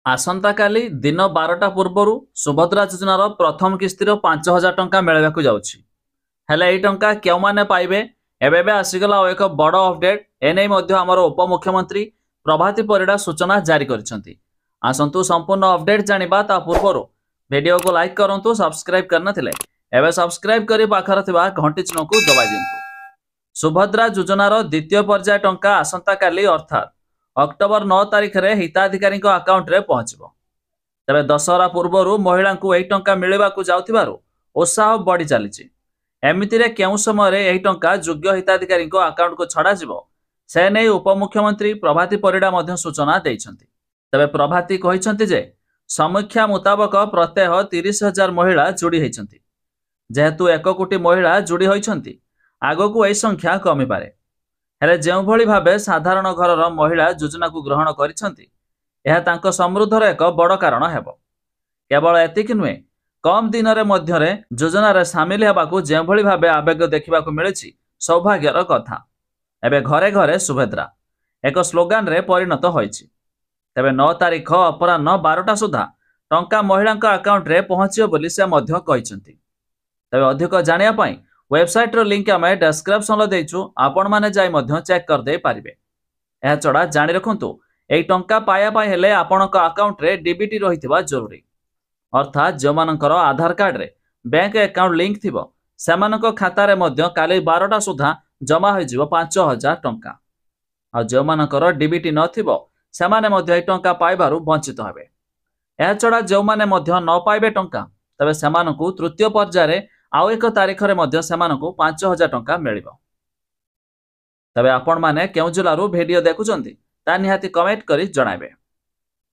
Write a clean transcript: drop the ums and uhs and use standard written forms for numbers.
आसंता काली दिन 12टा पूर्व सुभद्रा योजनार प्रथम किस्तिर 5,000 टंका मिलवाक जाउछि। हेले एई टंका केउ माने पाइबे एबे आसीगला एक बड़ अपडेट एने आमर उपमुख्यमंत्री प्रभाती परिड़ा सूचना जारी करिसेंति। आसंतु संपूर्ण अपडेट जानिबा ता पूर्व वीडियो को लाइक करंतु, सब्सक्राइब करना थिले एबे सब्सक्राइब करी पाखर थिबा घंटी चिन्ह को दबाई दियंतु। सुभद्रा योजनार द्वितीय पर्याय टंका आसंता काली अर्थात अक्टोबर 9 तारिख रे हिताधिकारी अकाउंट रे पहुंचबो। तबे दशहरा पूर्व महिला को एही टंका मिलवा को जाउथिबारु उत्साह बढ़ी चलीछि। एमितिरे केउ समय रे एही टंका योग्य हिताधिकारी अकाउंट को छड़ा जिवो से नै उपमुख्यमंत्री प्रभाती परिड़ा मध्य सूचना दैछन्ति। तबे प्रभाती कहिसन्ति जे समीक्षा मुताबक प्रत्येह 30,000 महिला जोड़ी होइछन्ति। जेहेतु 1 कोटी महिला जोड़ी होइछन्ति आगो को एही संख्या कमी पारे। हेले जेउ भली भाबे साधारण घरर महिला योजना को ग्रहण करिसन्ति एहा तांको समृद्धर एक बड़ कारण हेबो। केवल एतिक नुहे, कम दिन रे मध्यरे योजना रे शामिल हेबाकू जेउ भली भाबे आवेग देखिबाकू मिलिछि सौभाग्यर कथा। एबे घरे घरे सुभद्रा एक स्लोगान रे परिणत होइछि। तबे 9 तारिख अपराह्न 12टा सुधा टंका महिलांक अकाउंट रे पहुंचियो बोली से मध्य कहिसन्ति। तबे अधिक जानिया पई वेबसाइट रो लिंक आमे डिस्क्रिप्शन लो देइछु, आपण माने जाई मध्य चेक कर दे पारिबे। एहा चढ़ा जानि रखंतु एई टंका पाया पाई हेले आपणक अकाउंट रे डीबीटी रहितबा जरूरी। अर्थात जो मानकर आधार कार्ड रे बैंक अकाउंट लिंक थिबो सेमानक खाता रे मध्य काली 12टा सुधा जमा होई जिवो 5,000 टंका। आ जो मानकर डीबीटी न थिबो सेमाने मध्य एई टंका पाइबारु वंचित हेबे। एहा चढ़ा जो माने मध्य न पाइबे टंका तबे सेमानकु तृतीय पर्याय रे आउ 1 तारिख रे मध्य सेमानकु 5,000 टंका मिलिबो। तबे आपण माने केउ जिल्लारू वीडियो देखुचंती ता निहाती कमेंट करी जणाइबे।